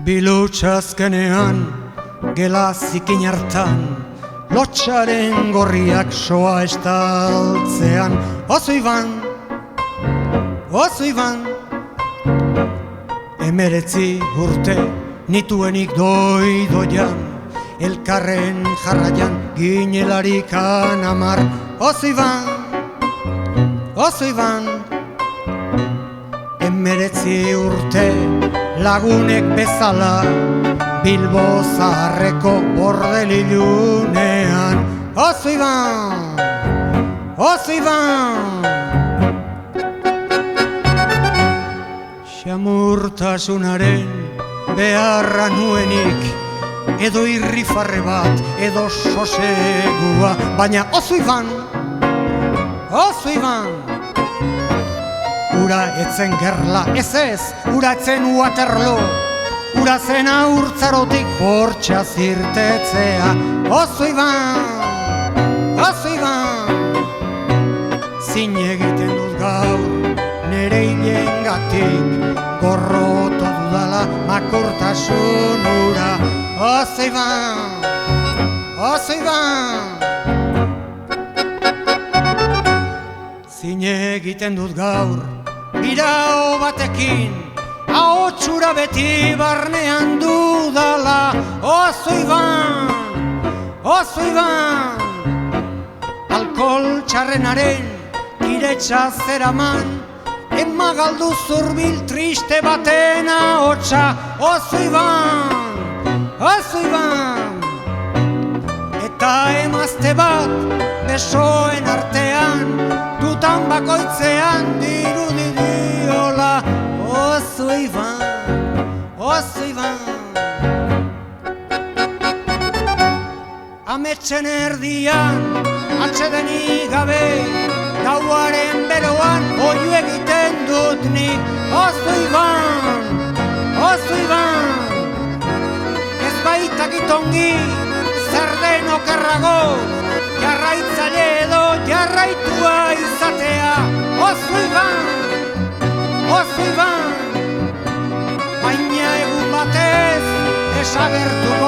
Bilutxazkenean, gela zikin hartan, lotxaren gorriak soa estaltzean. Oso Iban, 19 urte nituenik doidoian, elkarren jarraian ginelarikan 10. Oso Iban, 19 urte lagunek bezala, Bilbo zaharreko bordelilunean. Oso Iban, xamurtasunaren beharra nuenik, edo irrifarre bat, edo sosegua, baina oso Iban, ura etzen gerla, ez, ura etzen Waterloo, ura zen Haurtzarotik bortxa zirtetzea. Oso Iban, zin egiten dut gaur, nere hilengatik, gorroto dudala makurtasun ura. Oso Iban, zin egiten dut gaur, birao batekin, ahotsura beti barnean dudala. Oso Iban, alkohol txarrenaren kiretsa zeraman, emagaldu zurbil triste baten ahotsa. Oso Iban, eta emazte bat besoen artean, dutan bakoitzean dirudidiola. Oso Iban, ametsen erdian, atsedenik gabe, gauaren beroan oiu egiten dut nik. Oso Iban, ez baitakit ongi, zer den okerrago, jarraitzaile edo jarraitua izatea. Oso Iban, baina egun batez desagertuko